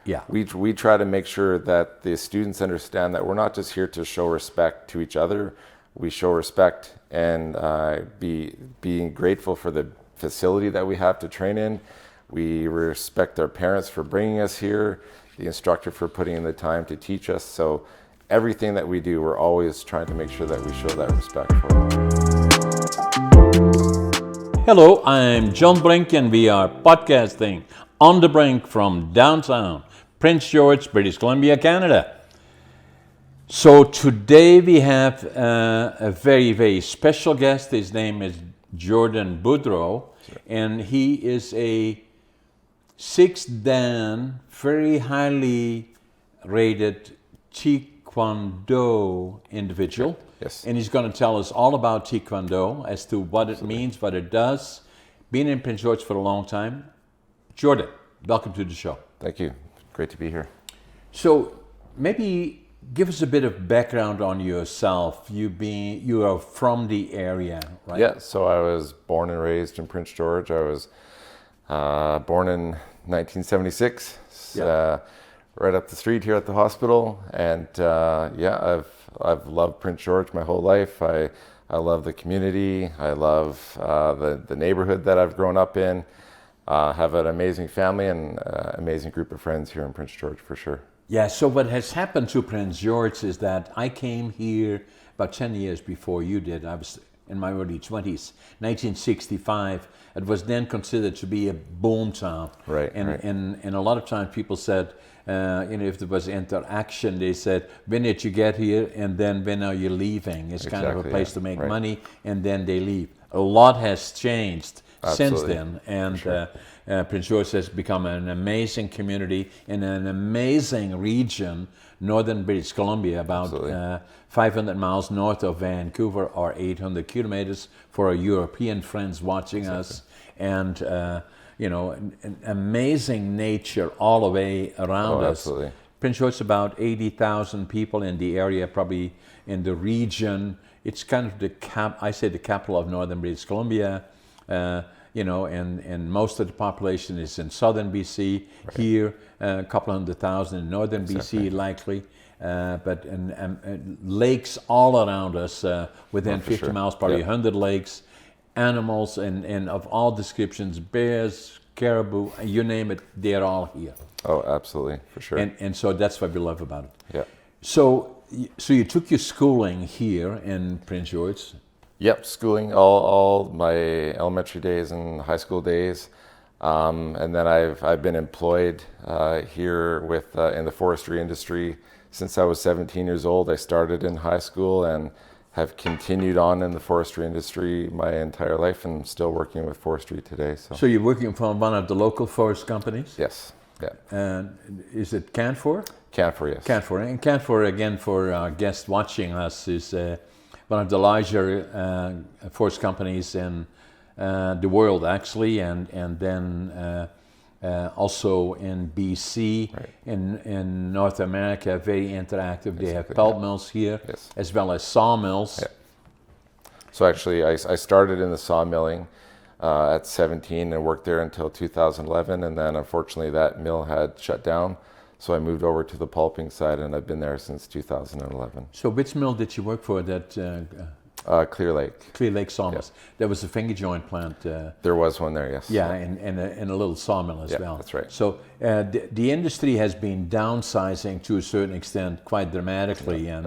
Yeah. We try to make sure that the students understand that we're not just here to show respect to each other. We show respect and being grateful for the facility that we have to train in. We respect our parents for bringing us here, the instructor for putting in the time to teach us. So everything that we do, we're always trying to make sure that we show that respect for. Hello, I'm John Brink, and we are podcasting on the Brink from downtown Prince George, British Columbia, Canada. So today we have a very, very special guest. His name is Jordan Boudreau, and he is a 6th Dan, very highly rated Taekwondo individual. Yes. And he's going to tell us all about Taekwondo, as to what it means, what it does. Been in Prince George for a long time. Jordan, welcome to the show. Thank you. Great to be here. So maybe give us a bit of background on yourself. You are from the area, right? Yeah, so I was born and raised in Prince George. I was born in 1976, right up the street here at the hospital. And I've loved Prince George my whole life. I love the community. I love the neighborhood that I've grown up in. Have an amazing family and amazing group of friends here in Prince George for sure. Yeah, so what has happened to Prince George is that I came here about 10 years before you did. I was in my early 20s, 1965. It was then considered to be a boom town. Right. And a lot of times people said, if there was interaction, they said, when did you get here and then when are you leaving? It's kind of a place to make money, and then they leave. A lot has changed since then, and Prince George has become an amazing community in an amazing region, northern British Columbia, about 500 miles north of Vancouver, or 800 kilometers for our European friends watching us, and an amazing nature all the way around us. Absolutely. Prince George is about 80,000 people in the area, probably in the region. It's kind of the capital of northern British Columbia. And most of the population is in southern BC. Right. Here, a couple 100,000 in northern BC, likely. But lakes all around us, within 50 miles, probably 100 lakes. Animals and of all descriptions, bears, caribou, you name it, they're all here. Oh, absolutely, for sure. And so that's what we love about it. Yeah. So you took your schooling here in Prince George. Yep, schooling all my elementary days and high school days, and then I've been employed here in the forestry industry since I was 17 years old. I started in high school and have continued on in the forestry industry my entire life, and still working with forestry today. So you're working for one of the local forest companies? Yes. Yeah. And is it Canfor? Canfor, yes. Canfor, and Canfor, again, for our guests watching us, is one of the larger forest companies in the world, actually, and then also in BC, right. in North America, very interactive. They have pulp mills here, yes. as well as sawmills. Yeah. So actually, I started in the sawmilling at 17 and worked there until 2011, and then unfortunately that mill had shut down. So I moved over to the pulping side, and I've been there since 2011. So which mill did you work for? That Clear Lake. Clear Lake sawmills. Yeah. There was a finger joint plant. There was one there, yes. Yeah, and a little sawmill as well. That's right. So the industry has been downsizing to a certain extent quite dramatically, and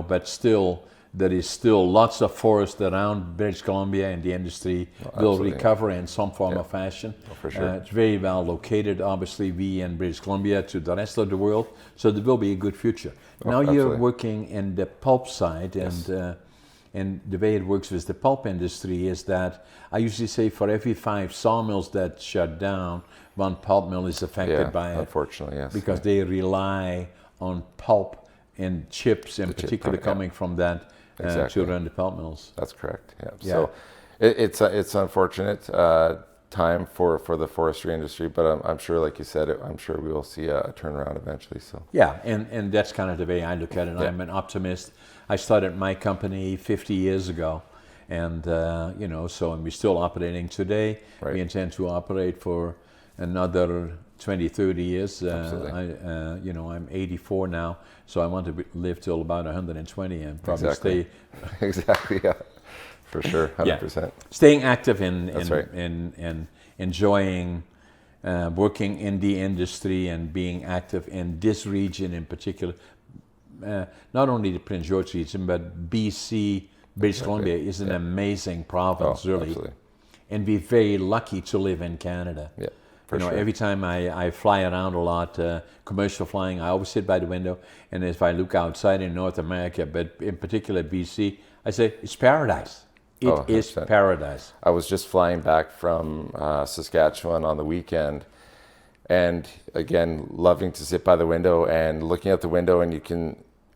but still there is still lots of forest around British Columbia, and the industry will recover in some form or fashion. Oh, for sure. It's very well located, obviously, we in British Columbia to the rest of the world, so there will be a good future. Now you're working in the pulp side, and the way it works with the pulp industry is that I usually say for every 5 sawmills that shut down, 1 pulp mill is affected by it. Unfortunately, yes. Because they rely on pulp and chips in particular coming from that to run the pulp mills. That's correct. Yeah. So it's unfortunate time for the forestry industry, but I'm sure, like you said, I'm sure we will see a turnaround eventually. So and that's kind of the way I look at it. I'm an optimist. I started my company 50 years ago, and and we're still operating today. Right. We intend to operate for another 20, 30 years. Absolutely. I'm 84 now, so I want to live till about 120 and probably stay. Exactly, yeah, for sure, 100%. Staying active That's right. in enjoying working in the industry and being active in this region in particular. Not only the Prince George region, but BC, British Columbia is an amazing province, really. Absolutely. And we're very lucky to live in Canada. Yeah, for sure. Every time I fly around a lot, commercial flying, I always sit by the window, and if I look outside in North America, but in particular BC, I say it's paradise. It is paradise. I was just flying back from Saskatchewan on the weekend, and again, loving to sit by the window and looking out the window, and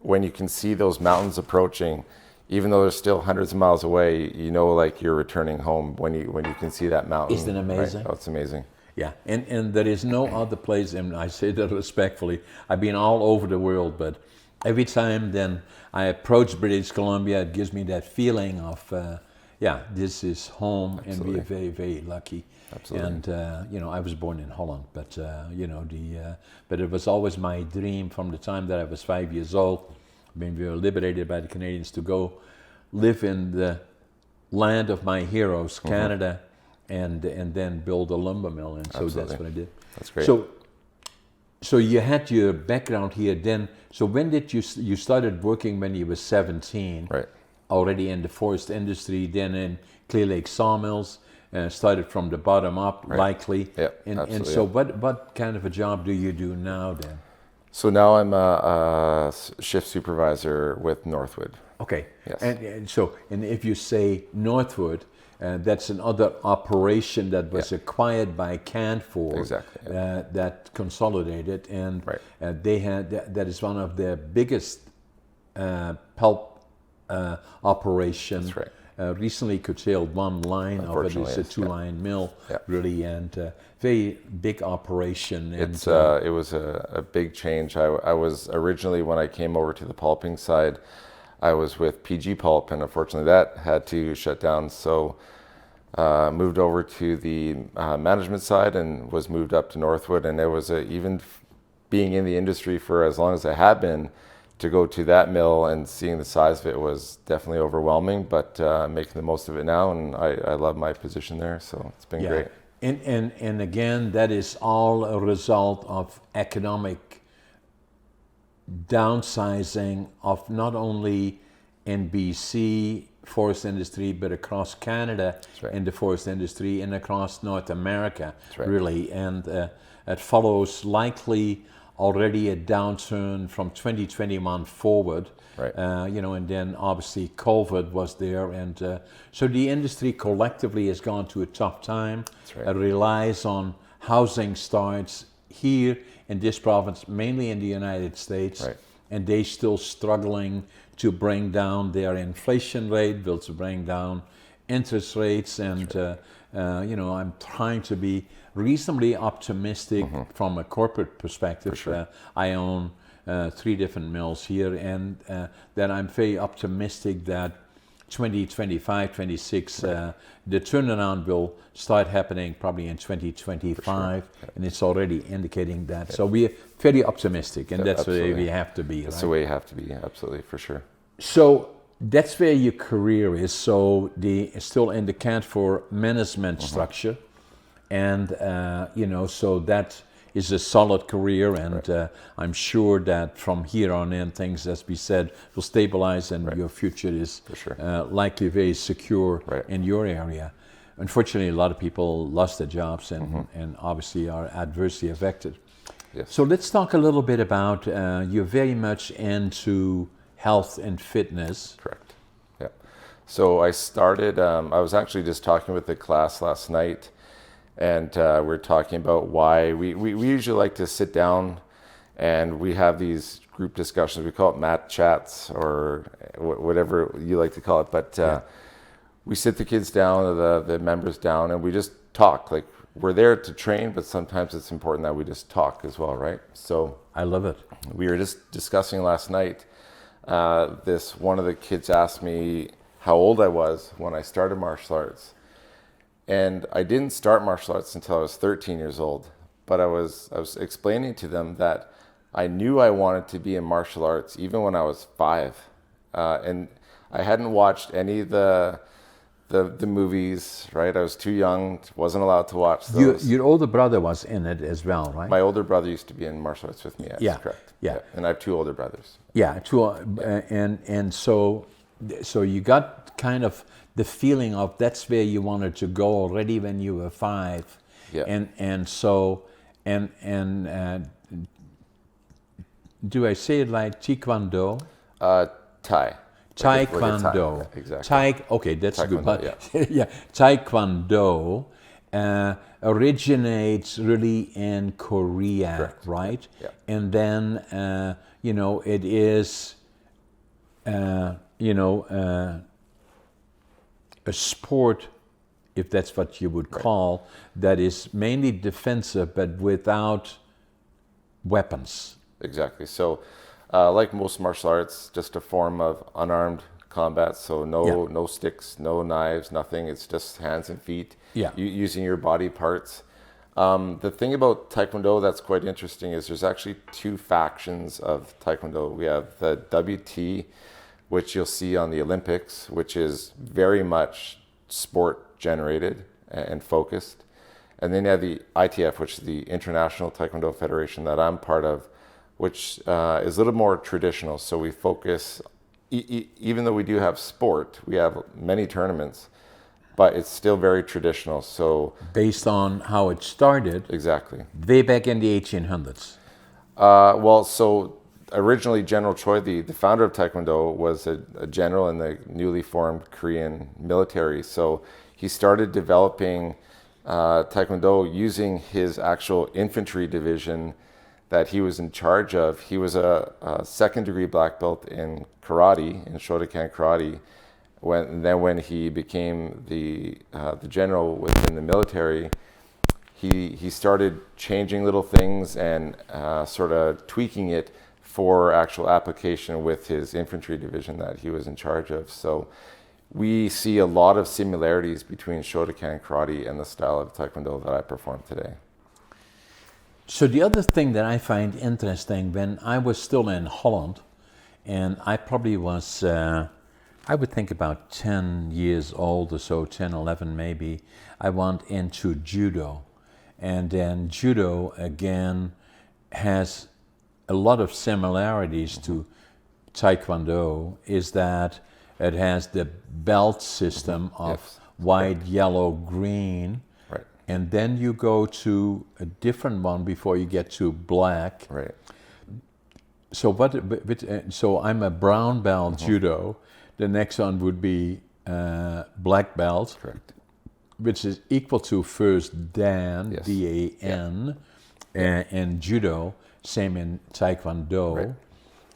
when you can see those mountains approaching, even though they're still hundreds of miles away, like you're returning home when you can see that mountain. Isn't it amazing? Right? Oh, it's amazing. Yeah, and there is no other place, and I say that respectfully, I've been all over the world, but every time then I approach British Columbia, it gives me that feeling of, this is home. Absolutely. And we are very, very lucky. Absolutely. And, I was born in Holland, but, but it was always my dream from the time that I was 5 years old, when we were liberated by the Canadians, to go live in the land of my heroes, Canada, and then build a lumber mill. And so that's what I did. That's great. So you had your background here then. So when did you started working when you were 17? Right. Already in the forest industry, then in Clear Lake sawmills, started from the bottom up, likely. Yeah, and so what kind of a job do you do now then? So now I'm a shift supervisor with Northwood. Okay. Yes. And if you say Northwood, that's another operation that was acquired by Canfor. Exactly. That consolidated, and they had that is one of their biggest pulp operations. That's right. Recently curtailed one line of it. It's a two-line mill, really, and very big operation. And it was a big change. I was originally, when I came over to the pulping side, I was with PG Pulp, and unfortunately that had to shut down. So moved over to the management side and was moved up to Northwood. And it was even being in the industry for as long as I had been, to go to that mill and seeing the size of it was definitely overwhelming, but making the most of it now, and I love my position there, so it's been great. And again, that is all a result of economic downsizing of not only in BC forest industry, but across Canada in the forest industry and across North America, really. And it follows likely already a downturn from 2021 forward, and then obviously COVID was there, and so the industry collectively has gone to a tough time. It relies on housing starts here in this province, mainly in the United States, and they're still struggling to bring down their inflation rate, to bring down interest rates, and I'm trying to be reasonably optimistic from a corporate perspective. I own 3 different mills here, and that I'm very optimistic that 2025, 26, the turnaround will start happening probably in 2025, and it's already indicating that. So we are very optimistic, and that's the way we have to be. That's the way you have to be, absolutely, for sure. So that's where your career is. So still in the Canfor management structure. And, so that is a solid career, and I'm sure that from here on in, things, as we said, will stabilize, and your future is likely very secure in your area. Unfortunately, a lot of people lost their jobs and obviously are adversely affected. Yes. So let's talk a little bit about, you're very much into health and fitness. Correct. Yeah. So I started, I was actually just talking with the class last night, and we're talking about why we usually like to sit down and we have these group discussions. We call it mat chats or whatever you like to call it. But we sit the kids down, the members down, and we just talk. Like, we're there to train, but sometimes it's important that we just talk as well, right? So I love it. We were just discussing last night. One of the kids asked me how old I was when I started martial arts. And I didn't start martial arts until I was 13 years old. but I was explaining to them that I knew I wanted to be in martial arts even when I was 5, and I hadn't watched any of the movies. Right, I was too young, wasn't allowed to watch those. Your older brother was in it as well, right? My older brother used to be in martial arts with me. Yes, Yeah, correct. yeah. And I have 2 older brothers. Yeah, and so you got kind of the feeling of that's where you wanted to go already when you were 5. Yeah. And so do I say it like Taekwondo? Thai. Taekwondo. Like exactly. Okay, that's Taekwondo, good. But yeah. yeah, Taekwondo originates really in Korea, Correct. right? Yeah. And then it is a sport, if that's what you would call, that is mainly defensive but without weapons. Exactly. So, like most martial arts, just a form of unarmed combat. So no sticks, no knives, nothing. It's just hands and feet. Yeah. Using your body parts. The thing about Taekwondo that's quite interesting is there's actually 2 factions of Taekwondo. We have the WT, which you'll see on the Olympics, which is very much sport generated and focused. And then you have the ITF, which is the International Taekwondo Federation that I'm part of, which is a little more traditional. So we focus, even though we do have sport, we have many tournaments, but it's still very traditional. So based on how it started, exactly, way back in the 1800s. So originally General Choi, the founder of Taekwondo, was a general in the newly formed Korean military. So he started developing Taekwondo using his actual infantry division that he was in charge of. He was a 2nd degree black belt in karate, in Shotokan karate. When he became the general within the military, he started changing little things and sort of tweaking it for actual application with his infantry division that he was in charge of. So we see a lot of similarities between Shotokan karate and the style of Taekwondo that I perform today. So the other thing that I find interesting, when I was still in Holland, and I probably was, I would think about 10 years old or so, 10, 11 maybe, I went into judo. And then judo, again, has a lot of similarities to Taekwondo, is that it has the belt system of white, yellow, green. Right. And then you go to a different one before you get to black. Right. So so I'm a brown belt judo. The next one would be black belt. Correct. Which is equal to first Dan, Yes. D-A-N, and judo, same in Taekwondo. Right.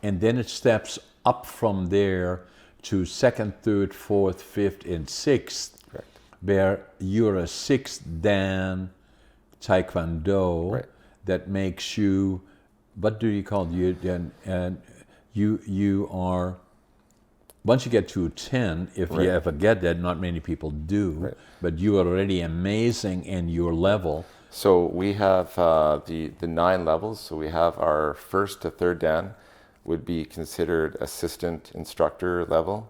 And then it steps up from there to 2nd, 3rd, 4th, 5th, and 6th, Correct. where you're a 6th Dan Taekwondo. Right. That makes you, what do you call you? Then you are, once you get to 10, if you ever get that, not many people do, but you are already amazing in your level. So we have the 9 levels. So we have our 1st to 3rd Dan would be considered assistant instructor level.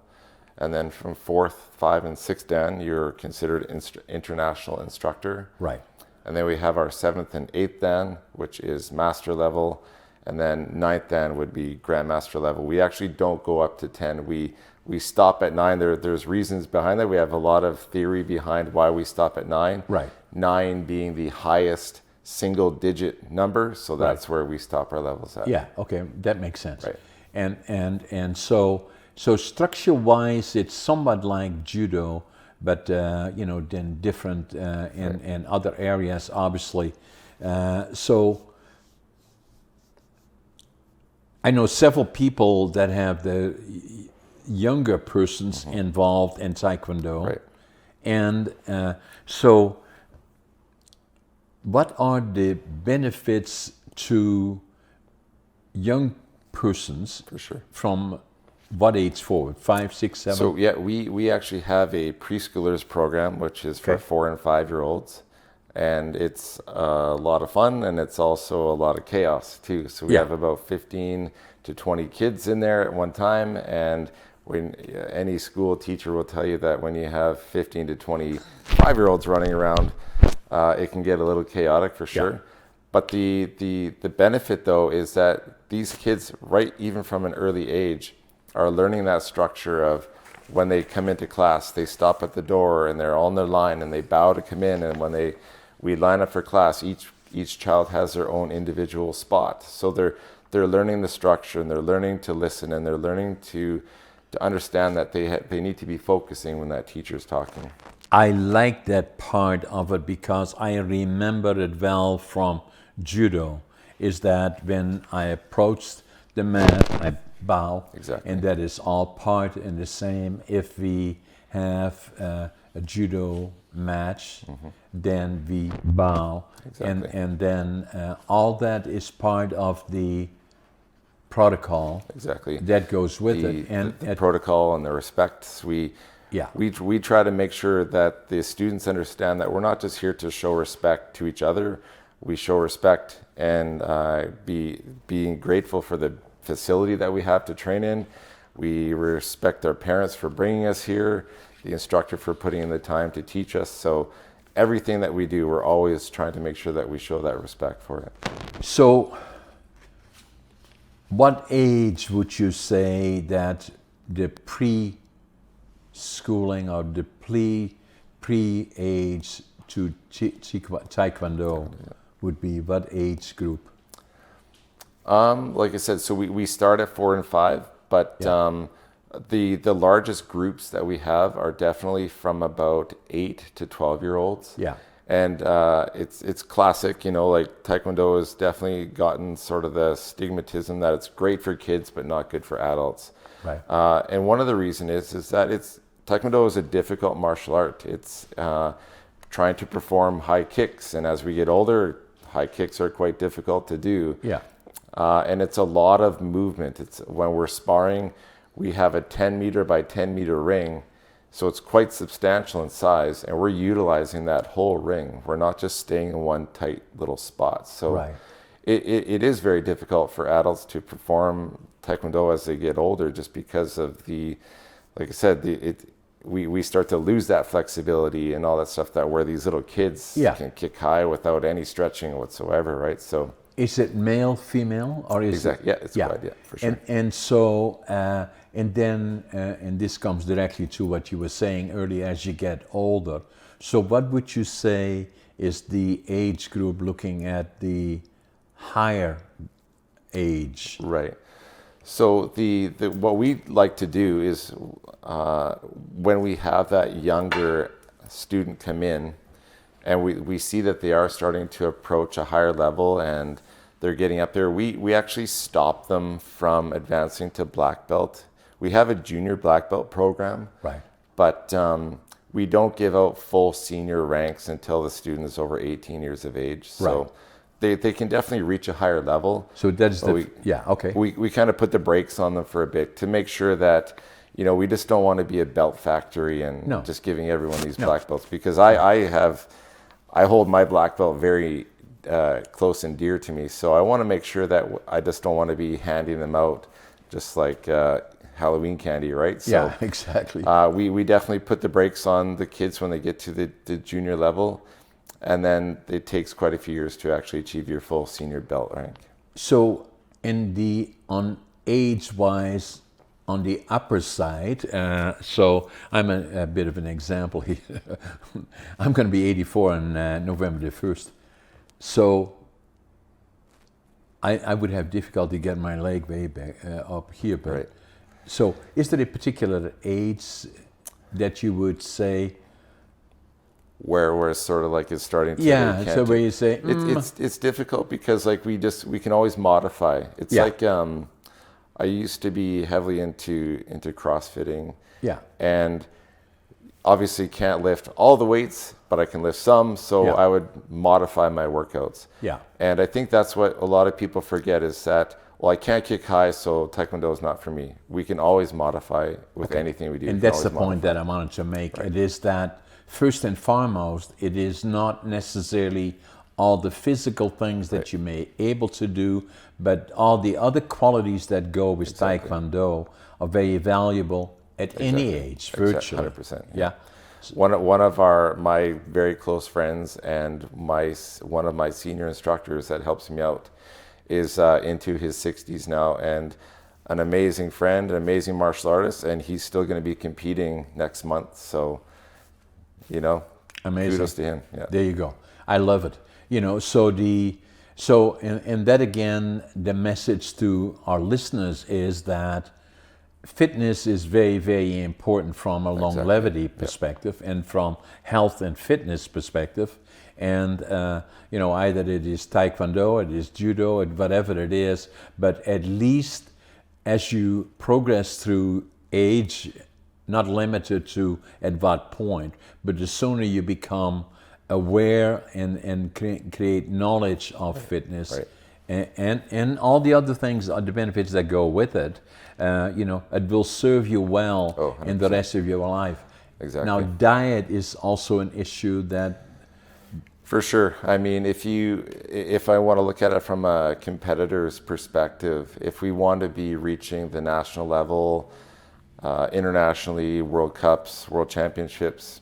And then from 4th, 5th, and 6th Dan, you're considered international instructor. Right. And then we have our 7th and 8th Dan, which is master level. And then 9th Dan would be grandmaster level. We actually don't go up to 10. We stop at 9. There's reasons behind that. We have a lot of theory behind why we stop at 9. Right. 9 being the highest single digit number, so that's where we stop our levels at. Yeah, okay, that makes sense. Right. And so structure-wise, it's somewhat like judo, but then different in other areas, obviously. So I know several people that have the younger persons involved in Taekwondo. Right. And so what are the benefits to young persons For sure. from what age forward? 5, 6, 7? So yeah, we actually have a preschoolers program, which is for 4 and 5 year olds. and it's a lot of fun, and it's also a lot of chaos too. So we have about 15 to 20 kids in there at one time, and when any school teacher will tell you that when you have 15 to 25-year-olds running around, it can get a little chaotic for sure. Yeah. But the benefit though is that these kids, right, even from an early age, are learning that structure of when they come into class, they stop at the door and they're on their line and they bow to come in. And when we line up for class, each child has their own individual spot. So they're learning the structure, and they're learning to listen, and they're learning to understand that they need to be focusing when that teacher's talking. I like that part of it because I remember it well from judo, is that when I approached the mat, I bow. Exactly. And that is all part in the same. If we have a judo match, then we bow. Exactly. And then all that is part of the protocol. Exactly. That goes with it. And the protocol and the respect. We try to make sure that the students understand that we're not just here to show respect to each other. We show respect and being grateful for the facility that we have to train in. We respect our parents for bringing us here, the instructor for putting in the time to teach us. So everything that we do, we're always trying to make sure that we show that respect for it. So what age would you say that the pre-schooling or the pre-age to Taekwondo would be? What age group? Like I said, so we start at 4 and 5, but the largest groups that we have are definitely from about 8 to 12-year-olds. Yeah. And it's classic, like Taekwondo has definitely gotten sort of the stigmatism that it's great for kids but not good for adults. Right. And one of the reasons is that Taekwondo is a difficult martial art. It's trying to perform high kicks, and as we get older, high kicks are quite difficult to do. Yeah. And it's a lot of movement. It's when we're sparring, we have a 10 meter by 10 meter ring. So it's quite substantial in size, and we're utilizing that whole ring. We're not just staying in one tight little spot. So it is very difficult for adults to perform Taekwondo as they get older, just because of like I said, we start to lose that flexibility and all that stuff that where these little kids can kick high without any stretching whatsoever, right? So is it male, female, or is it? Yeah, it's quite, for sure. And so, and then, and this comes directly to what you were saying earlier, as you get older. So what would you say is the age group looking at the higher age? Right. So the what we like to do is when we have that younger student come in, and we see that they are starting to approach a higher level and they're getting up there, we actually stop them from advancing to black belt. We have a junior black belt program, right? But we don't give out full senior ranks until the student is over 18 years of age. So they can definitely reach a higher level. So that's we kind of put the brakes on them for a bit to make sure that we just don't want to be a belt factory and just giving everyone these black belts, because I hold my black belt very close and dear to me. So I want to make sure that I just don't want to be handing them out just like Halloween candy, right? So, yeah, exactly. We definitely put the brakes on the kids when they get to the junior level, and then it takes quite a few years to actually achieve your full senior belt rank. So on age-wise, on the upper side, so I'm a bit of an example here. I'm going to be 84 on November the 1st. So I would have difficulty getting my leg way back up here. But so is there a particular age that you would say? Where it's sort of like it's starting to... Yeah, so where you say... It's difficult because like we can always modify. It's like... I used to be heavily into CrossFitting. Yeah. And obviously can't lift all the weights, but I can lift some, so I would modify my workouts. Yeah. And I think that's what a lot of people forget is that, well, I can't kick high, so Taekwondo is not for me. We can always modify with anything we do. And that's the point that I wanted to make. It is that first and foremost, it is not necessarily all the physical things that you may able to do, but all the other qualities that go with Taekwondo are very valuable at any age, virtually. 100%. Yeah. One of my very close friends and one of my senior instructors that helps me out is into his 60s now, and an amazing friend, an amazing martial artist, and he's still going to be competing next month. So, amazing. Kudos to him. Yeah. There you go. I love it. And that again, the message to our listeners is that fitness is very, very important from a longevity perspective and from health and fitness perspective. And, either it is Taekwondo, it is Judo, whatever it is, but at least as you progress through age, not limited to at what point, but the sooner you become aware and create knowledge of fitness and all the other things, the benefits that go with it, it will serve you well in the rest of your life. Exactly. Now, diet is also an issue that... For sure. I mean, if I want to look at it from a competitor's perspective, if we want to be reaching the national level, internationally, World Cups, World Championships,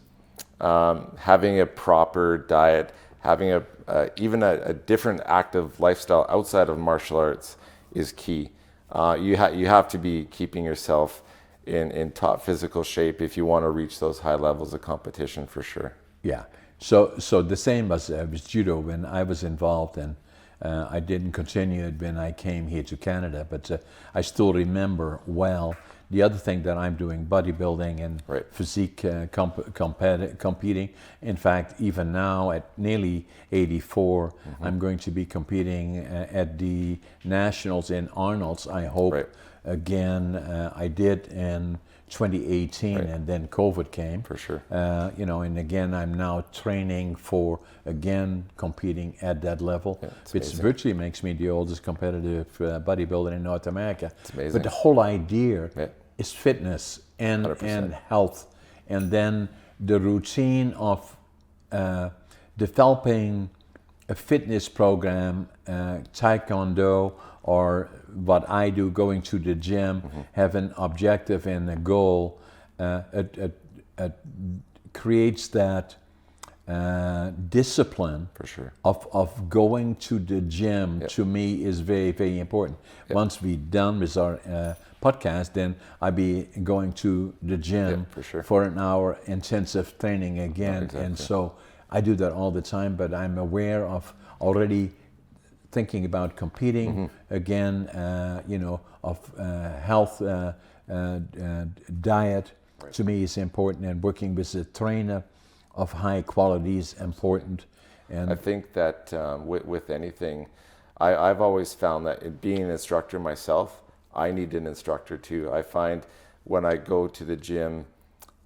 having a proper diet, having even a different active lifestyle outside of martial arts is key. You have to be keeping yourself in top physical shape if you want to reach those high levels of competition, for sure. Yeah. So the same as Judo when I was involved, and I didn't continue it when I came here to Canada, but I still remember well. The other thing that I'm doing, bodybuilding and physique competing. In fact, even now at nearly 84, I'm going to be competing at the Nationals in Arnold's, I hope. Again, I did in 2018, and then COVID came. For sure. And again, I'm now training for, again, competing at that level, which virtually makes me the oldest competitive bodybuilder in North America. It's amazing. But the whole idea is fitness and health. And then the routine of developing a fitness program, Taekwondo, or what I do, going to the gym, have an objective and a goal, it creates that discipline for sure of going to the gym. To me is very, very important. Once we're done with our podcast, then I'll be going to the gym for an hour intensive training again. And so I do that all the time, but I'm aware of already thinking about competing again, of health, diet to me is important, and working with a trainer of high quality is important. And I think that with anything, I've always found that being an instructor myself, I need an instructor too. I find when I go to the gym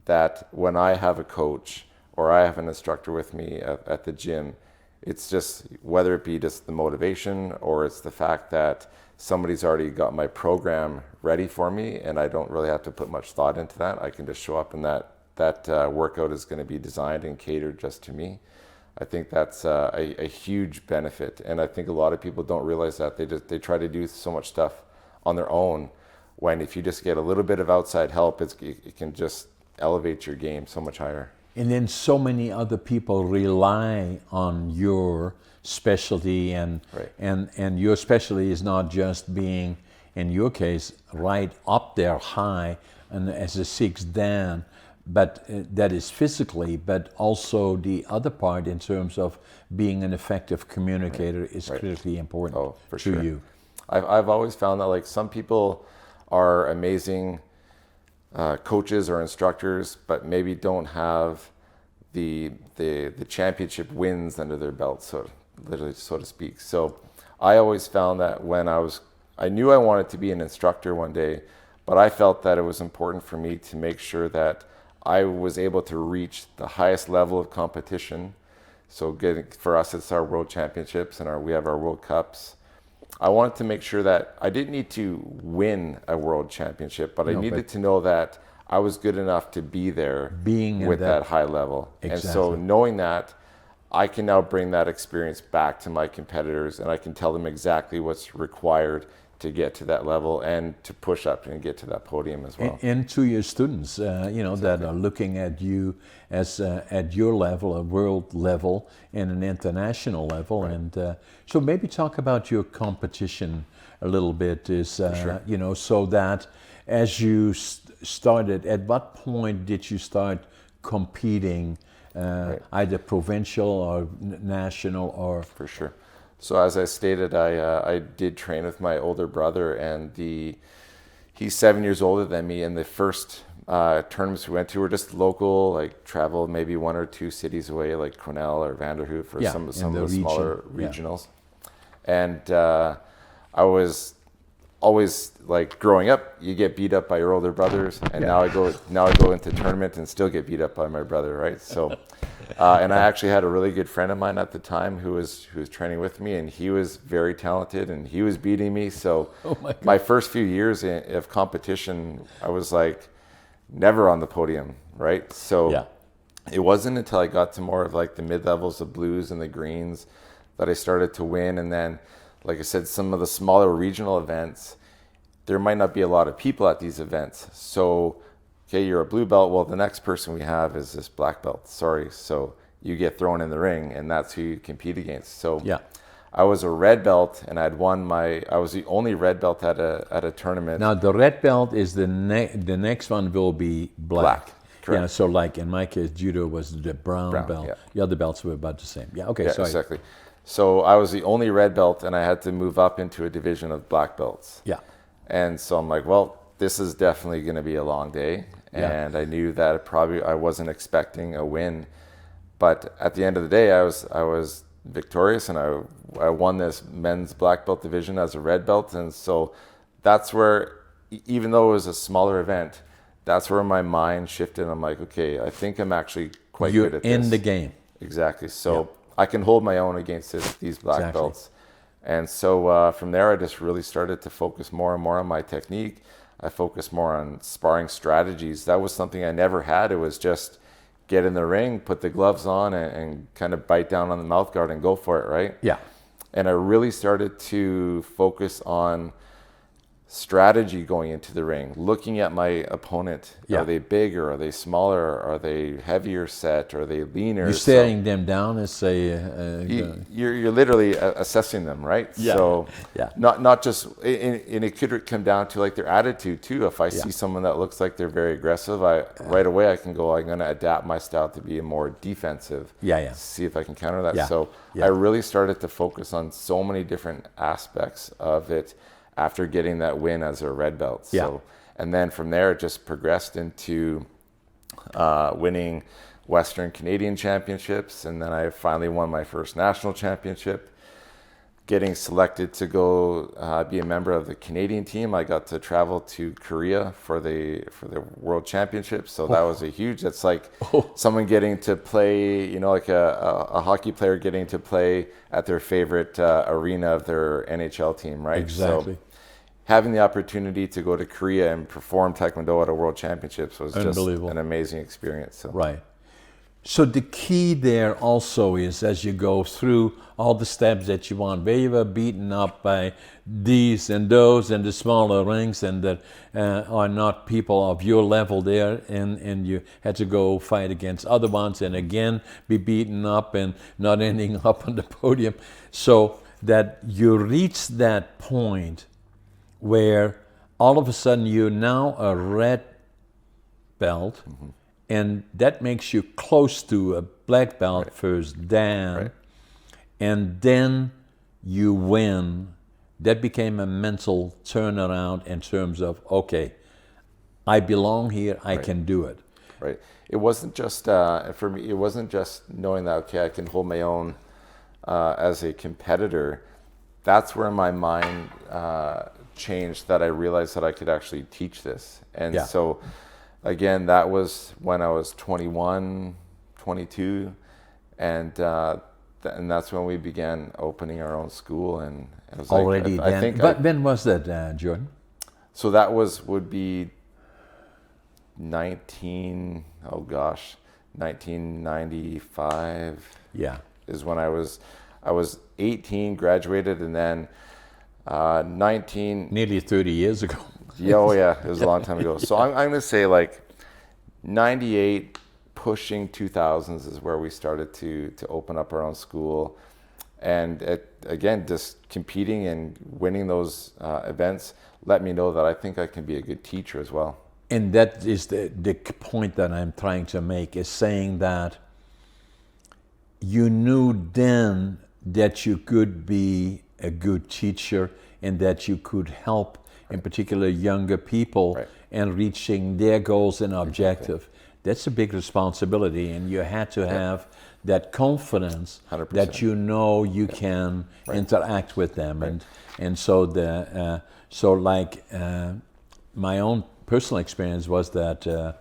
that when I have a coach or I have an instructor with me at the gym, it's just, whether it be just the motivation or it's the fact that somebody's already got my program ready for me and I don't really have to put much thought into that. I can just show up and that workout is going to be designed and catered just to me. I think that's a huge benefit, and I think a lot of people don't realize that. They try to do so much stuff on their own, when if you just get a little bit of outside help, it can just elevate your game so much higher. And then so many other people rely on your specialty, and your specialty is not just being, in your case, right up there high and as a 6th dan, but that is physically, but also the other part in terms of being an effective communicator is critically important to you. I've always found that, like, some people are amazing coaches or instructors, but maybe don't have the championship wins under their belt, so to speak. So I always found that when I knew I wanted to be an instructor one day, but I felt that it was important for me to make sure that I was able to reach the highest level of competition. So for us, it's our World Championships and we have our World Cups. I wanted to make sure that I didn't need to win a World Championship, but I needed to know that I was good enough to be there Being with that high level. Exactly. And so knowing that, I can now bring that experience back to my competitors, and I can tell them exactly what's required to get to that level and to push up and get to that podium as well. And to your students, that are looking at you as at your level, a world level, and an international level. Right. And so maybe talk about your competition a little bit. Is Sure. So that as you started, at what point did you start competing? Right. Either provincial or national or... For sure. So as I stated, I did train with my older brother, and he's 7 years older than me, and the first tournaments we went to were just local, like traveled maybe 1 or 2 cities away, like Cornell or Vanderhoof or some of the smaller regionals. And I was always like, growing up, you get beat up by your older brothers, and now I go into tournament and still get beat up by my brother, right? So, and I actually had a really good friend of mine at the time who was training with me, and he was very talented, and he was beating me. So, my first few years of competition, I was like never on the podium, right? So, it wasn't until I got to more of like the mid levels of blues and the greens that I started to win, and then, like I said, some of the smaller regional events, there might not be a lot of people at these events. So, okay, you're a blue belt. Well, the next person we have is this black belt. Sorry. So you get thrown in the ring, and that's who you compete against. So I was a red belt, and I was the only red belt at a tournament. Now the red belt is the next one will be black. Correct. Yeah, so like in my case, judo was the brown belt. Yeah. The other belts were about the same. Yeah, okay, sorry. Exactly. So I was the only red belt, and I had to move up into a division of black belts. Yeah. And so I'm like, well, this is definitely going to be a long day. And I knew that I wasn't expecting a win. But at the end of the day, I was victorious, and I won this men's black belt division as a red belt. And so that's where, even though it was a smaller event, that's where my mind shifted. I'm like, okay, I think I'm actually quite good at this. You're in the game. Exactly. So I can hold my own against these black belts. And so from there, I just really started to focus more and more on my technique. I focused more on sparring strategies. That was something I never had. It was just get in the ring, put the gloves on, and kind of bite down on the mouth guard and go for it, right? Yeah. And I really started to focus on strategy going into the ring, looking at my opponent. Are they bigger? Are they smaller? Are they heavier set? Are they leaner? You're staring them down and say... you're literally assessing them, right? Yeah. So not just... And it could come down to like their attitude too. If I see someone that looks like they're very aggressive, right away I can go, I'm going to adapt my style to be more defensive. See if I can counter that. So I really started to focus on so many different aspects of it after getting that win as a red belt. So, and then from there, it just progressed into winning Western Canadian championships. And then I finally won my first national championship, getting selected to go be a member of the Canadian team. I got to travel to Korea for the World Championships. So that was that's like someone getting to play, like a hockey player getting to play at their favorite arena of their NHL team, right? Exactly. So, having the opportunity to go to Korea and perform Taekwondo at a World Championships was just an amazing experience. So. Right. So the key there also is, as you go through all the steps that you want, where you were beaten up by these and those and the smaller rings and that are not people of your level there, and you had to go fight against other ones and again be beaten up and not ending up on the podium. So that you reach that point where all of a sudden you're now a red belt, and that makes you close to a black belt first dan, and then you win. That became a mental turnaround in terms of, okay, I belong here, I can do it. Right. It wasn't just, for me, it wasn't just knowing that, okay, I can hold my own as a competitor. That's where my mind changed, that I realized that I could actually teach this. And so again, that was when I was 21, 22, and that's when we began opening our own school. And it was already like, I think. But when was that, Jordan? So that would be 1995. Yeah. Is when I was 18, graduated, and then 19. Nearly 30 years ago. Yeah, oh yeah, it was a long time ago. So I'm going to say like 98, pushing 2000s is where we started to open up our own school. And again, just competing and winning those events let me know that I think I can be a good teacher as well. And that is the point that I'm trying to make, is saying that you knew then that you could be a good teacher and that you could help, in particular, younger people and reaching their goals and objective. Exactly. That's a big responsibility, and you had to have that confidence 100%. that you know you can interact with them. And so my own personal experience was that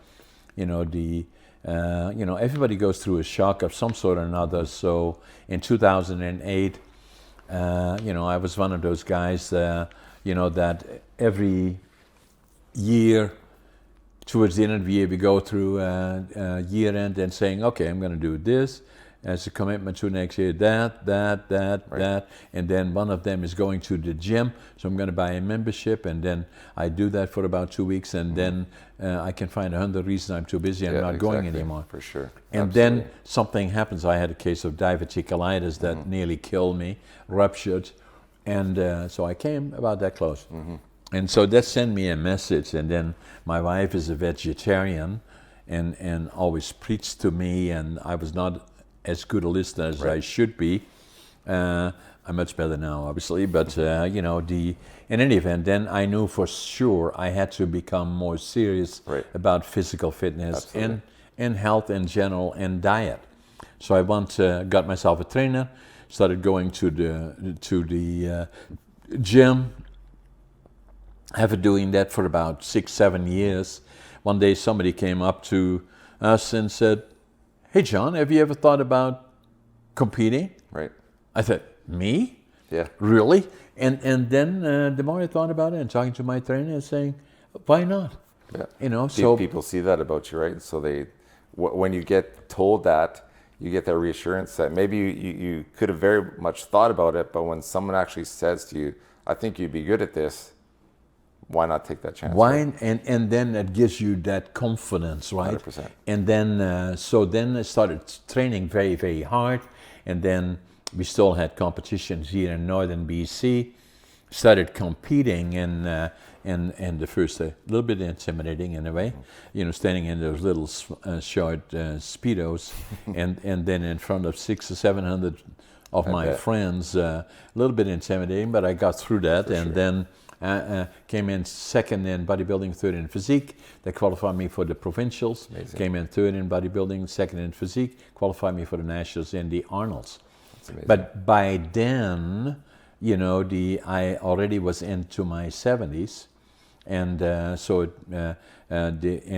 everybody goes through a shock of some sort or another. So in 2008, I was one of those guys, that every year, towards the end of the year, we go through year end and saying, okay, I'm going to do this as a commitment to next year, that, and then one of them is going to the gym, so I'm going to buy a membership, and then I do that for about 2 weeks, and then I can find 100 reasons I'm too busy, I'm not going anymore. For sure. And then something happens. I had a case of diverticulitis that nearly killed me, ruptured, and so I came about that close. And so that sent me a message, and then my wife is a vegetarian and always preached to me, and I was not as good a listener as I should be. I'm much better now, obviously, but in any event, then I knew for sure I had to become more serious about physical fitness and health in general and diet. So I got myself a trainer, started going to the gym. After doing that for about 6-7 years, one day somebody came up to us and said, "Hey John, have you ever thought about competing?" Right. I said, "Me? Yeah. Really?" And then the more I thought about it and talking to my trainer and saying, "Why not?" Yeah. So people see that about you, right? So when you get told that, you get that reassurance that maybe you could have very much thought about it, but when someone actually says to you, "I think you'd be good at this," why not take that chance? Why? Right? And then it gives you that confidence, right? 100%. And then then I started training very, very hard, and then we still had competitions here in northern BC. Started competing, and the first a little bit intimidating in a way, standing in those little short speedos, and then in front of 600 or 700 of my friends, a little bit intimidating, but I got through that, and then. Came in second in bodybuilding, third in physique. They qualified me for the provincials. Amazing. Came in third in bodybuilding, second in physique. Qualified me for the nationals in the Arnolds. That's amazing. But by then, I already was into my 70s, and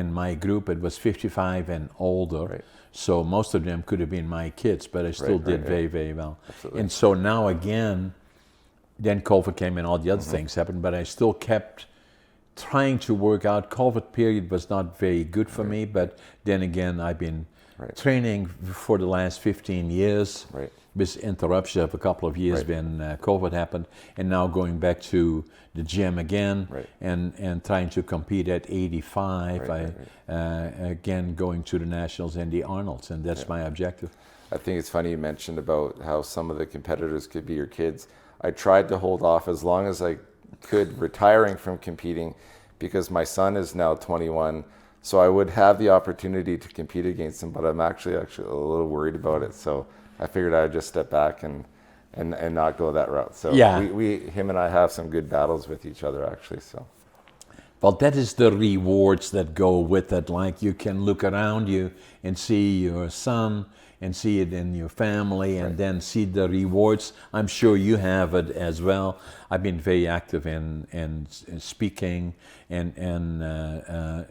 in my group it was 55 and older. Right. So most of them could have been my kids, but I still did very, very well. Absolutely. And so now again. Then COVID came and all the other things happened, but I still kept trying to work out. COVID period was not very good for me, but then again, I've been training for the last 15 years with interruption of a couple of years when COVID happened, and now going back to the gym again and trying to compete at 85. Again, going to the nationals and the Arnolds, and that's my objective. I think it's funny you mentioned about how some of the competitors could be your kids. I tried to hold off as long as I could retiring from competing because my son is now 21, so I would have the opportunity to compete against him, but I'm actually a little worried about it. So I figured I'd just step back and not go that route. So him and I have some good battles with each other actually. So. Well, that is the rewards that go with it. Like you can look around you and see your son, and see it in your family, and then see the rewards. I'm sure you have it as well. I've been very active in speaking and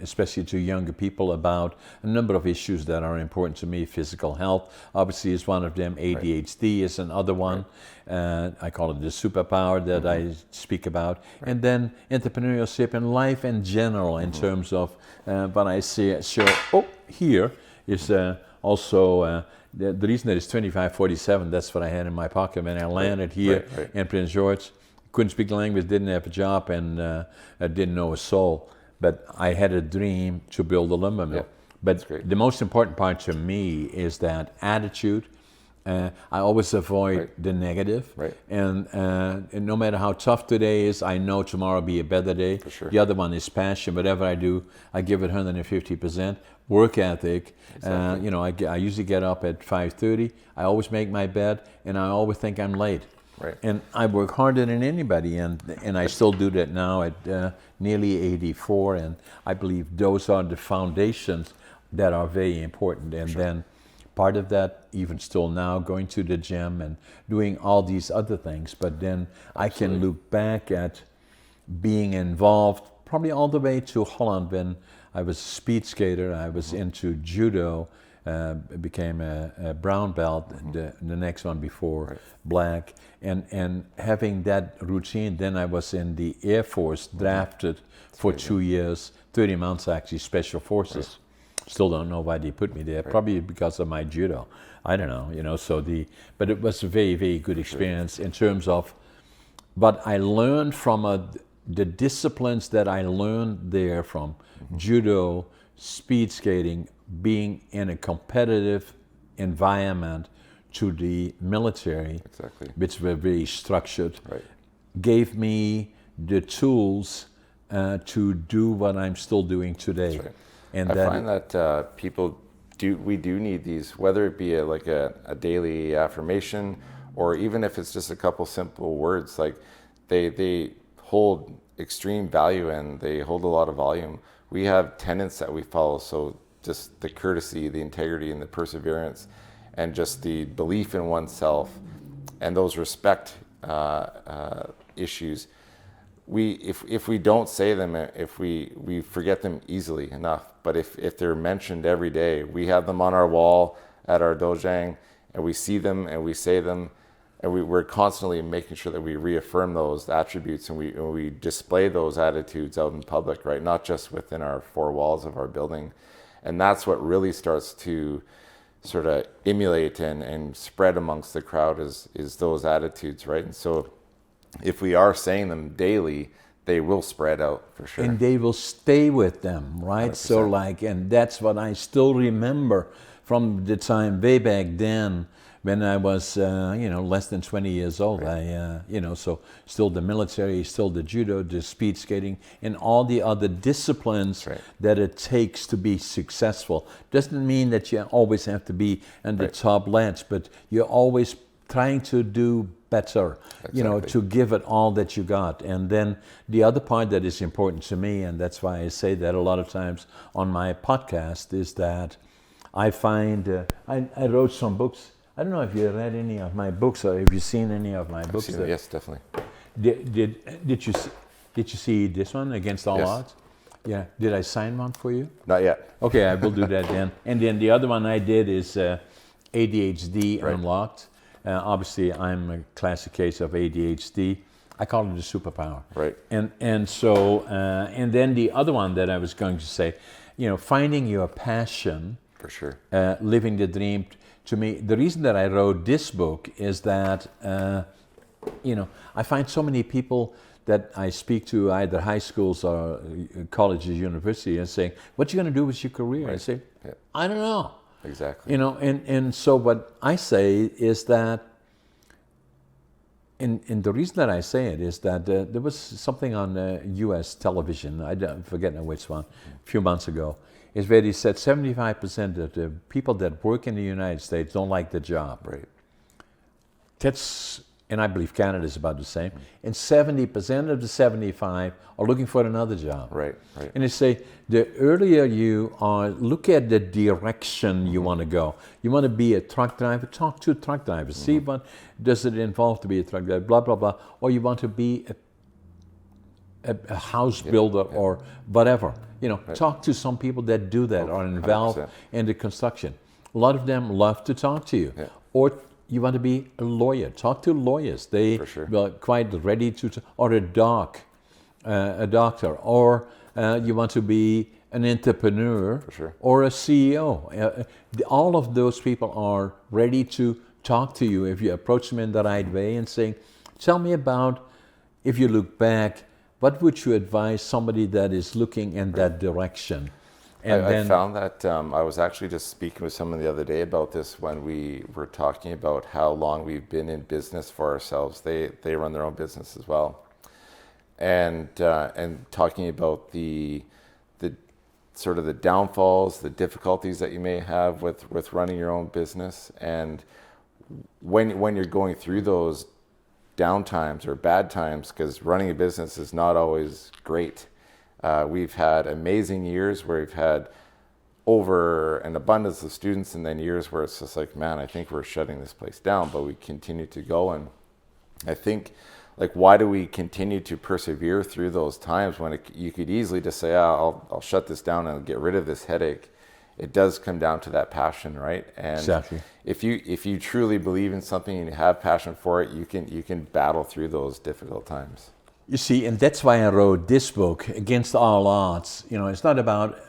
especially to younger people about a number of issues that are important to me. Physical health obviously is one of them. ADHD is another one. I call it the superpower that I speak about. And then entrepreneurship and life in general in terms of what I see. So here is also the reason that it's 2547, that's what I had in my pocket when I landed here in Prince George. Couldn't speak the language, didn't have a job, and I didn't know a soul. But I had a dream to build a lumber mill. But the most important part to me is that attitude. I always avoid the negative. And no matter how tough today is, I know tomorrow will be a better day. For sure. The other one is passion. Whatever I do, I give it 150%. Work ethic. Exactly. You know, I usually get up at 5:30. I always make my bed, and I always think I'm late. And I work harder than anybody, and I still do that now at nearly 84. And I believe those are the foundations that are very important. And then part of that, even still now, going to the gym and doing all these other things. But then I can look back at being involved probably all the way to Holland when I was a speed skater. I was into judo, became a brown belt, the next one before black. And having that routine, then I was in the Air Force, drafted for 2 years, 30 months actually, Special Forces. Still don't know why they put me there. Probably because of my judo. I don't know, you know. But it was a very, very good experience in terms of what I learned from the disciplines that I learned there from judo, speed skating, being in a competitive environment to the military, which were very structured, gave me the tools to do what I'm still doing today. And I find that we do need these, whether it be like a daily affirmation, or even if it's just a couple simple words, like they hold extreme value and they hold a lot of volume. We have tenets that we follow, so just the courtesy, the integrity, and the perseverance, and just the belief in oneself, and those respect issues. If we don't say them, if we forget them easily enough. But if they're mentioned every day, we have them on our wall at our Dojang, and we see them and we say them, and we're constantly making sure that we reaffirm those attributes, and we display those attitudes out in public, right? Not just within our four walls of our building. And that's what really starts to sort of emulate and spread amongst the crowd is those attitudes, right? And so if we are saying them daily, they will spread out for sure. And they will stay with them, right? 100%. So and that's what I still remember from the time way back then when I was, less than 20 years old. So still the military, still the judo, the speed skating, and all the other disciplines that it takes to be successful. Doesn't mean that you always have to be in the top ledge, but you're always trying to do better, to give it all that you got. And then the other part that is important to me, and that's why I say that a lot of times on my podcast, is that I find, I wrote some books. I don't know if you read any of my books or if you've seen any of my books. Yes, definitely. Did you see this one, Against All Odds? Yeah. Did I sign one for you? Not yet. Okay, I will do that then. And then the other one I did is ADHD Unlocked. Obviously, I'm a classic case of ADHD. I call it a superpower. Right. And so and then the other one that I was going to say, finding your passion. For sure. Living the dream. To me, the reason that I wrote this book is that, I find so many people that I speak to, either high schools or colleges, universities, and saying, "What you going to do with your career?" I say, "I don't know." Exactly. And so what I say is that, and the reason that I say it is that there was something on U.S. television, I forget now which one, a few months ago, is where he said 75% of the people that work in the United States don't like the job. Right. That's and I believe Canada is about the same, and 70% of the 75 are looking for another job. Right. And they say, the earlier you are, look at the direction you want to go. You want to be a truck driver, talk to a truck driver. See what does it involve to be a truck driver, blah, blah, blah. Or you want to be a house builder or whatever. Talk to some people that do that, or involved 100%. in the construction. A lot of them love to talk to you. Yeah. Or you want to be a lawyer. Talk to lawyers. They For sure. are quite ready to, or a doctor, or you want to be an entrepreneur, For sure. or a CEO. All of those people are ready to talk to you if you approach them in the right way and saying, tell me about, if you look back, what would you advise somebody that is looking in that direction? And I found that I was actually just speaking with someone the other day about this when we were talking about how long we've been in business for ourselves. They run their own business as well, and talking about the sort of the downfalls, the difficulties that you may have with running your own business, and when you're going through those down times or bad times, because running a business is not always great. We've had amazing years where we've had over an abundance of students, and then years where it's just like, man, I think we're shutting this place down, but we continue to go. And I think, like, why do we continue to persevere through those times when you could easily just say, I'll shut this down and get rid of this headache? It does come down to that passion, right? And exactly. If you truly believe in something and you have passion for it, you can battle through those difficult times. You see, and that's why I wrote this book, Against All Odds. It's not about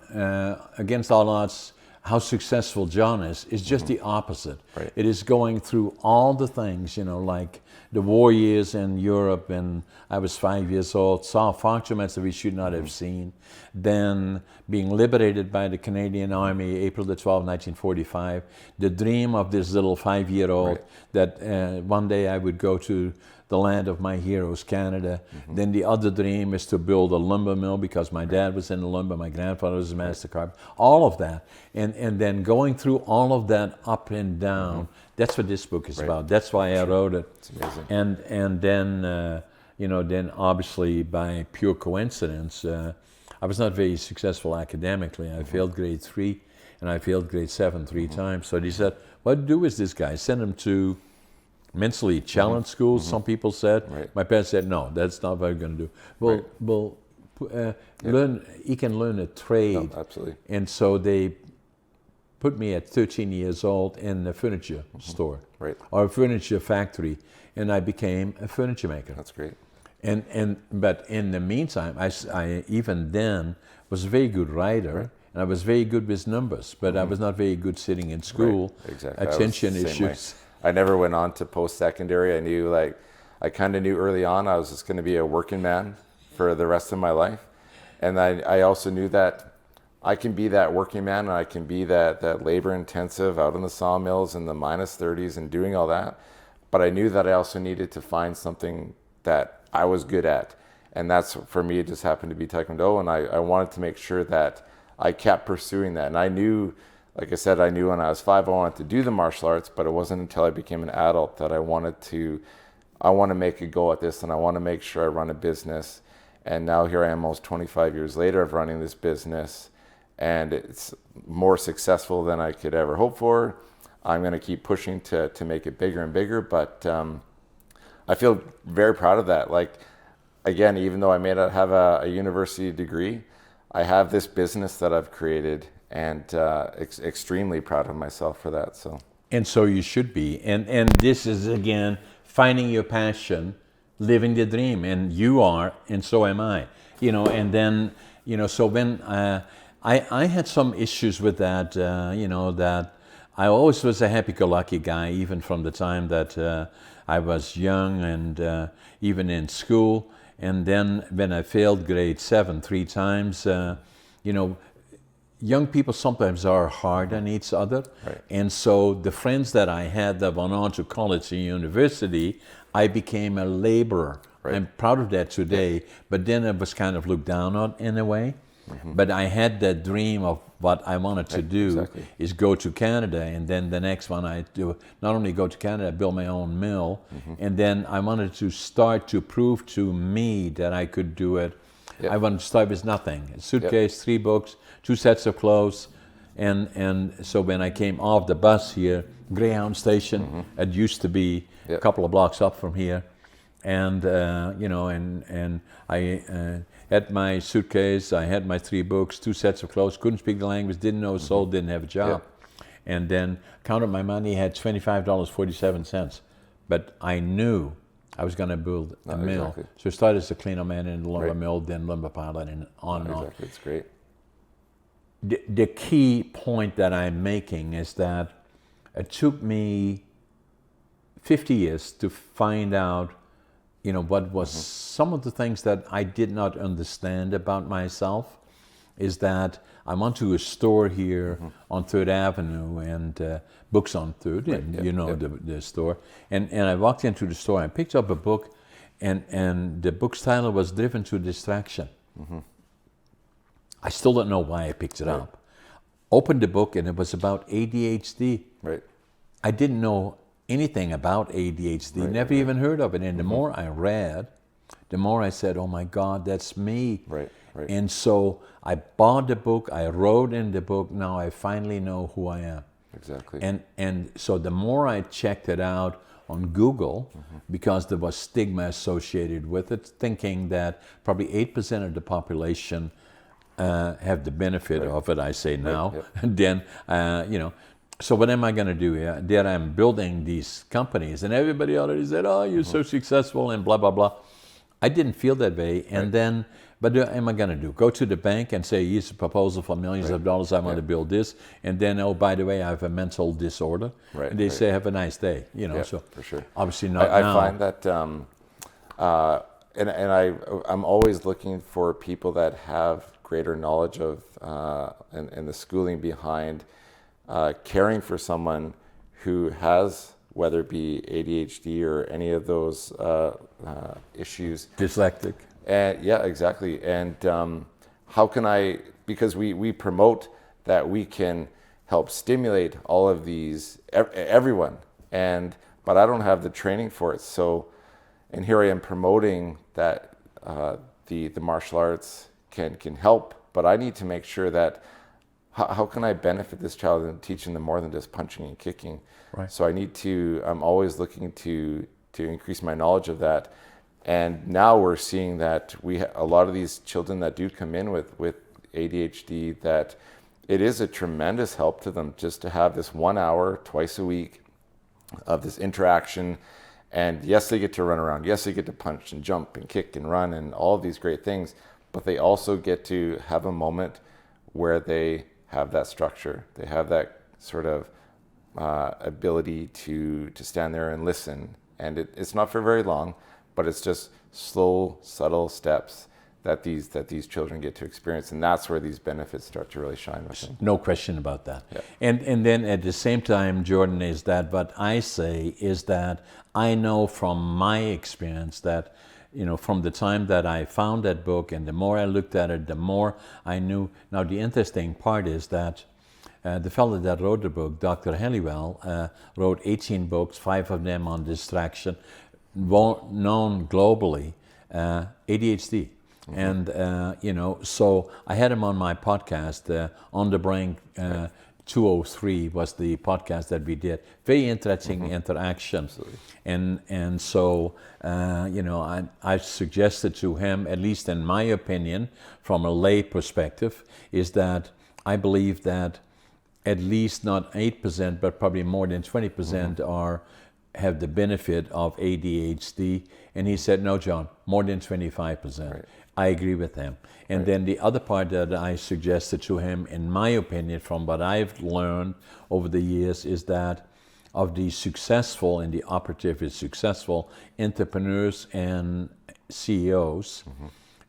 against all odds how successful John is. It's just the opposite. Right. It is going through all the things, like the war years in Europe, and I was 5 years old, saw fragments that we should not have seen. Then being liberated by the Canadian Army, April the 12th, 1945. The dream of this little 5-year-old that one day I would go to the land of my heroes, Canada. Then the other dream is to build a lumber mill because my dad was in the lumber, my grandfather was a master carpenter, all of that. And then going through all of that up and down, that's what this book is about. That's why I wrote it. It's amazing. And then, then obviously by pure coincidence, I was not very successful academically. I failed grade 3 and I failed grade 7 three times. So they said, what to do with this guy? Send him to mentally challenged schools, some people said. Right. My parents said, no, that's not what we're going to do. Well, learn. He can learn a trade. No, absolutely. And so they put me at 13 years old in a furniture store, or a furniture factory, and I became a furniture maker. That's great. But in the meantime, I even then was a very good writer. And I was very good with numbers, but I was not very good sitting in school. Right. Exactly. Attention issues. I never went on to post-secondary. I kind of knew early on I was just going to be a working man for the rest of my life. And I also knew that I can be that working man, and I can be that labor-intensive out in the sawmills in the -30s and doing all that. But I knew that I also needed to find something that I was good at. And that's, for me, it just happened to be Taekwondo. And I wanted to make sure that I kept pursuing that. And I knew, like I said, I knew when I was 5 I wanted to do the martial arts, but it wasn't until I became an adult that I want to make a go at this, and I want to make sure I run a business. And now here I am almost 25 years later of running this business, and it's more successful than I could ever hope for. I'm going to keep pushing to make it bigger and bigger, but I feel very proud of that. Like, again, even though I may not have a university degree, I have this business that I've created, and extremely proud of myself for that. And so you should be. And this is, again, finding your passion, living the dream. And you are, and so am I. And then, so when I had some issues with that, that I always was a happy-go-lucky guy, even from the time that I was young and even in school. And then when I failed grade 7 three times, young people sometimes are hard on each other. Right. And so the friends that I had that went on to college and university, I became a laborer. Right. I'm proud of that today, but then I was kind of looked down on in a way. But I had that dream of what I wanted to do is go to Canada, and then the next one I do, not only go to Canada, build my own mill, and then I wanted to start to prove to me that I could do it. I wanted to start with nothing, a suitcase, 3 books, 2 sets of clothes, and so when I came off the bus here, Greyhound Station, it used to be a couple of blocks up from here, and and I had my suitcase, I had my 3 books, 2 sets of clothes, couldn't speak the language, didn't know a soul, didn't have a job, and then counted my money, had $25.47, but I knew I was going to build a mill. So I started as a cleaner man in the lumber mill, then lumber pilot, and on and on. It's great. The key point that I'm making is that it took me 50 years to find out, what was some of the things that I did not understand about myself, is that I went to a store here on 3rd Avenue and Books on 3rd, and the store. And I walked into the store, I picked up a book, and the book's title was Driven to Distraction. I still don't know why I picked it up. Opened the book, and it was about ADHD. Right. I didn't know anything about ADHD, never even heard of it. And the more I read, the more I said, oh my God, that's me. Right. And so I bought the book, I wrote in the book, now I finally know who I am. Exactly. And so the more I checked it out on Google, because there was stigma associated with it, thinking that probably 8% of the population have the benefit of it, I say now. And then, so what am I going to do? There I'm building these companies, and everybody already said, oh, you're so successful and blah, blah, blah. I didn't feel that way. And then, but what am I going to do? Go to the bank and say, here's a proposal for millions of dollars, I want to build this. And then, oh, by the way, I have a mental disorder. And they say, have a nice day. So for sure. Obviously not I now. find that, I'm always looking for people that have greater knowledge of and the schooling behind caring for someone who has, whether it be ADHD or any of those issues. Dyslexic. And yeah, exactly. And how can I, because we promote that we can help stimulate all of these, everyone, but I don't have the training for it. So, and here I am promoting that the martial arts can help, but I need to make sure that how can I benefit this child and teaching them more than just punching and kicking? Right. So I'm always looking to increase my knowledge of that. And now we're seeing that a lot of these children that do come in with ADHD, that it is a tremendous help to them just to have this 1 hour twice a week of this interaction. And yes, they get to run around. Yes, they get to punch and jump and kick and run and all of these great things. But they also get to have a moment where they have that structure. They have that sort of ability to stand there and listen. And it's not for very long, but it's just slow, subtle steps that these children get to experience. And that's where these benefits start to really shine with them. No question about that. Yeah. And then at the same time, Jordan, is that what I say is that I know from my experience that, from the time that I found that book and the more I looked at it, the more I knew. Now, the interesting part is that the fellow that wrote the book, Dr. Halliwell, wrote 18 books, 5 of them on distraction, known globally, ADHD. And, so I had him on my podcast, On the Brink 203 was the podcast that we did. Very interesting interaction. Absolutely. And so, I suggested to him, at least in my opinion, from a lay perspective, is that I believe that at least not 8%, but probably more than 20% have the benefit of ADHD. And he said, no, John, more than 25%. Right. I agree with him. And then the other part that I suggested to him, in my opinion, from what I've learned over the years, is that of the successful, and the operative is successful, entrepreneurs and CEOs,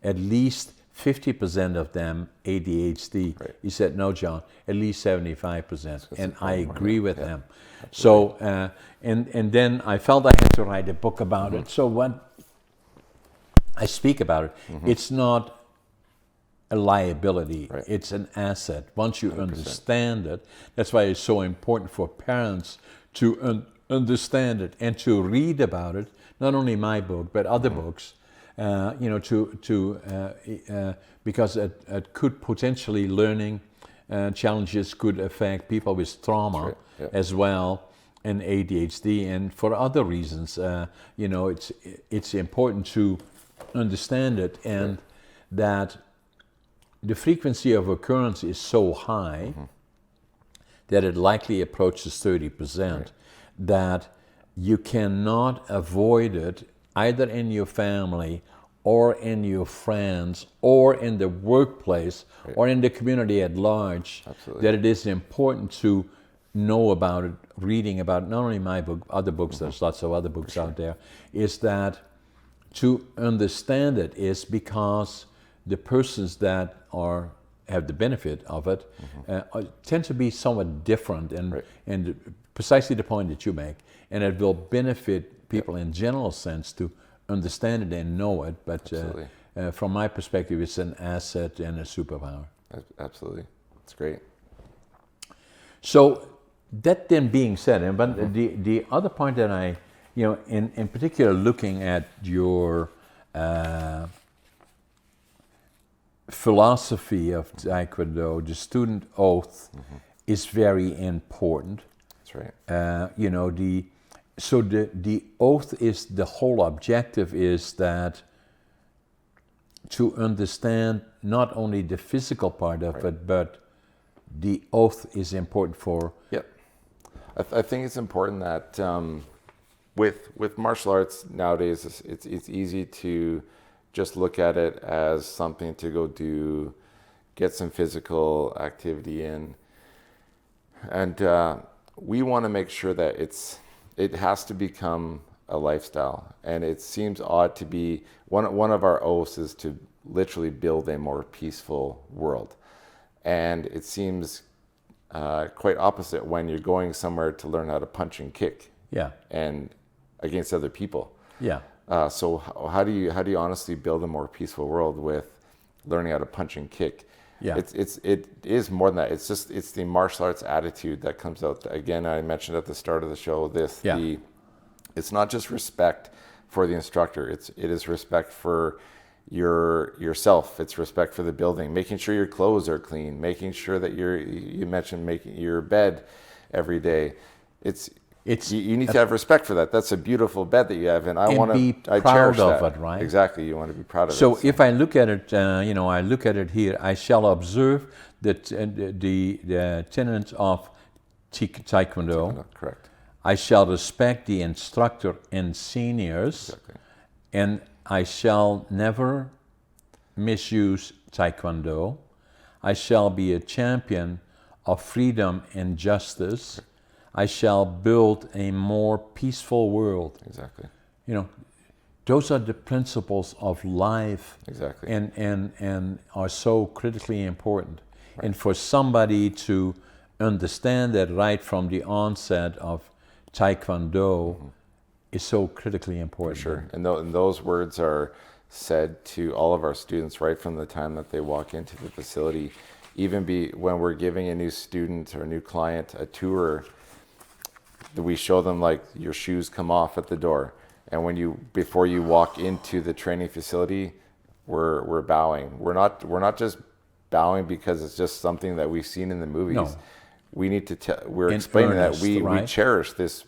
at least 50% of them ADHD. Right. He said, no, John, at least 75%. And I agree with him. So, and then I felt I had to write a book about it. So what I speak about it, it's not a liability. Right. It's an asset. Once you 100%. understand it, that's why it's so important for parents to understand it and to read about it. Not only my book, but other books. Because it could potentially learning challenges could affect people with trauma Right. Yeah. as well, and ADHD, and for other reasons. It's important to understand it, and that the frequency of occurrence is so high that it likely approaches 30%, that you cannot avoid it either in your family or in your friends or in the workplace or in the community at large. Absolutely. That it is important to know about it, reading about it, not only my book, other books, there's lots of other books out there, is that to understand it is because the persons that have the benefit of it tend to be somewhat different, and precisely the point that you make, and it will benefit people in general sense to understand it and know it, but from my perspective it's an asset and a superpower. Absolutely. That's great. So that then being said, but the other point that I, in particular looking at your philosophy of Taekwondo, the student oath is very important. That's right. The oath is, the whole objective is that to understand not only the physical part of it, but the oath is important for... Yep. I think it's important that with martial arts nowadays, it's easy to just look at it as something to go do, get some physical activity in. And we want to make sure that it has to become a lifestyle. And it seems odd to be, one of our oaths is to literally build a more peaceful world. And it seems quite opposite when you're going somewhere to learn how to punch and kick. Yeah. And against other people. Yeah. So how do you honestly build a more peaceful world with learning how to punch and kick? Yeah. It is more than that. It's the martial arts attitude that comes out. Again, I mentioned at the start of the show it's not just respect for the instructor. It is respect for yourself. It's respect for the building, making sure your clothes are clean, making sure that you mentioned making your bed every day. You need to have respect for that. That's a beautiful bed that you have, and I proud of it, right? Exactly, you want to be proud of it. So if I look at it, I look at it here. I shall observe the tenets of Taekwondo. Correct. I shall respect the instructor and seniors, Exactly. and I shall never misuse Taekwondo. I shall be a champion of freedom and justice. Okay. I shall build a more peaceful world. Exactly. Those are the principles of life. Exactly. And are so critically important. Right. And for somebody to understand that right from the onset of Taekwondo is so critically important. For sure. And those words are said to all of our students right from the time that they walk into the facility. Even when we're giving a new student or a new client a tour, we show them like your shoes come off at the door, and before you walk into the training facility, we're bowing. We're not just bowing because it's just something that we've seen in the movies. No. We need to we're explaining that we cherish this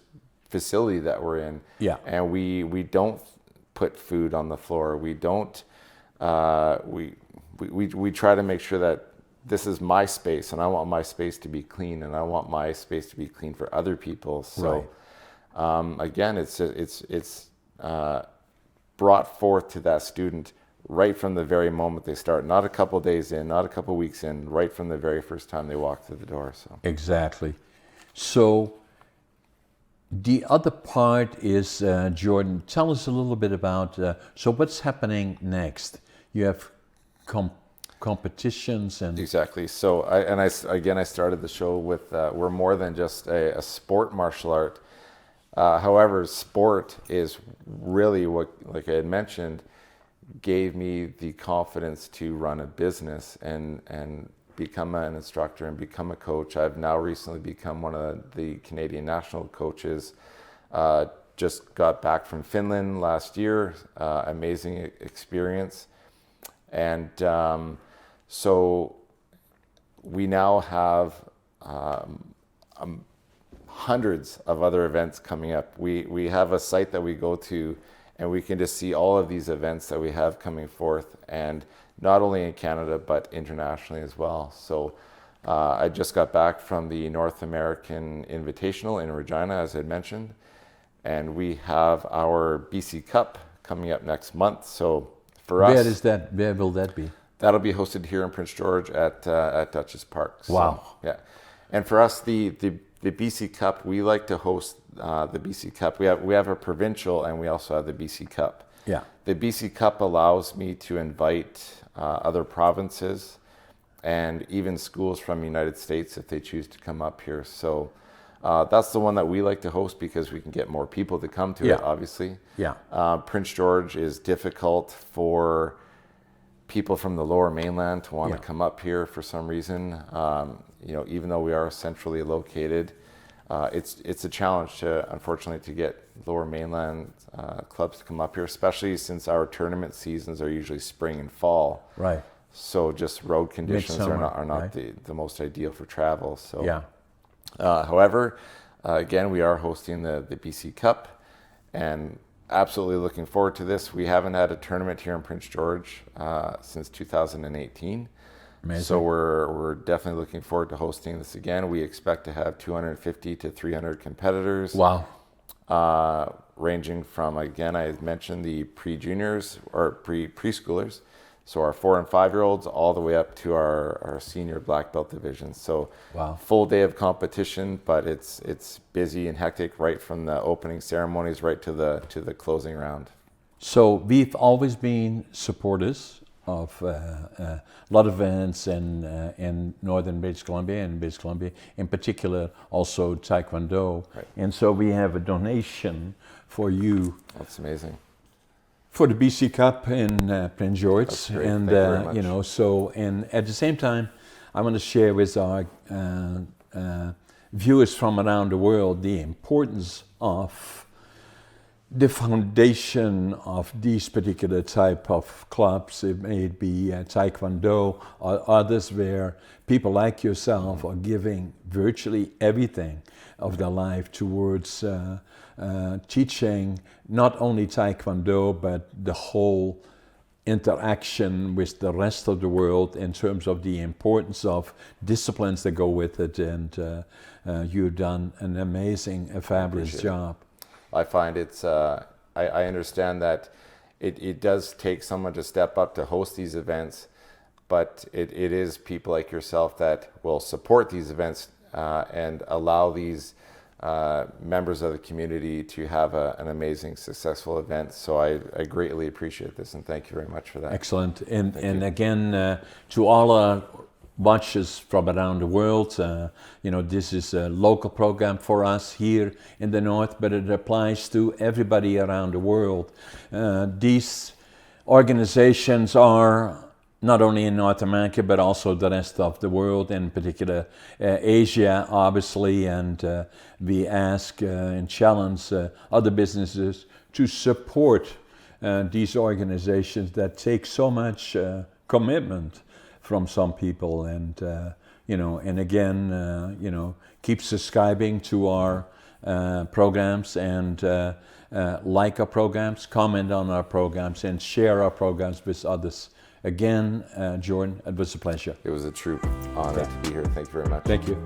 facility that we're in. Yeah. And we don't put food on the floor. We don't we try to make sure that this is my space, and I want my space to be clean, and I want my space to be clean for other people. So, again, it's brought forth to that student right from the very moment they start, not a couple days in, not a couple weeks in, right from the very first time they walk through the door. So exactly. So the other part is, Jordan, tell us a little bit about, so what's happening next? You have competitions and... Exactly. So I started the show with, we're more than just a sport martial art. However, sport is really what, like I had mentioned, gave me the confidence to run a business and become an instructor and become a coach. I've now recently become one of the Canadian national coaches. Just got back from Finland last year. Amazing experience. And so we now have hundreds of other events coming up. We have a site that we go to, and we can just see all of these events that we have coming forth, and not only in Canada but internationally as well. So I just got back from the North American Invitational in Regina, as I mentioned, and we have our BC Cup coming up next month. So for us, where is that? Where will that be? That'll be hosted here in Prince George at Dutchess Park. So, wow. Yeah, and for us, the BC Cup, we like to host the BC Cup. We have a provincial, and we also have the BC Cup. Yeah. The BC Cup allows me to invite other provinces and even schools from the United States if they choose to come up here. So that's the one that we like to host because we can get more people to come to it, obviously. Yeah. Prince George is difficult for people from the Lower Mainland to want to come up here for some reason. Even though we are centrally located, it's a challenge unfortunately to get Lower Mainland clubs to come up here, especially since our tournament seasons are usually spring and fall. Right. So just road conditions are not the most ideal for travel. So however, again, we are hosting the BC Cup, and absolutely looking forward to this. We haven't had a tournament here in Prince George since 2018. Amazing. So we're definitely looking forward to hosting this again. We expect to have 250 to 300 competitors. Wow. Ranging from, again, I mentioned the pre-juniors or preschoolers, so our 4 and 5-year-olds, all the way up to our senior black belt division. So full day of competition, but it's busy and hectic right from the opening ceremonies right to the closing round. So we've always been supporters of a lot of events in northern British Columbia, and British Columbia in particular, also Taekwondo. Right. And so we have a donation for you. That's amazing. For the BC Cup in Prince George. That's great. And Thank you very much. And at the same time, I want to share with our viewers from around the world the importance of the foundation of these particular type of clubs. It may be Taekwondo or others where people like yourself are giving virtually everything of their life towards teaching not only Taekwondo but the whole interaction with the rest of the world in terms of the importance of disciplines that go with it. And you've done an amazing, fabulous job. I find it's, I understand that it does take someone to step up to host these events, but it is people like yourself that will support these events and allow these members of the community to have an amazing, successful event. So I greatly appreciate this, and thank you very much for that. Excellent. And again, to all our watchers from around the world, this is a local program for us here in the north, but it applies to everybody around the world. These organizations are not only in North America, but also the rest of the world, in particular Asia, obviously, and we ask and challenge other businesses to support these organizations that take so much commitment from some people, and and again, keep subscribing to our programs, and like our programs, comment on our programs, and share our programs with others. Again, Jordan, it was a pleasure. It was a true honor to be here. Thank you very much. Thank you.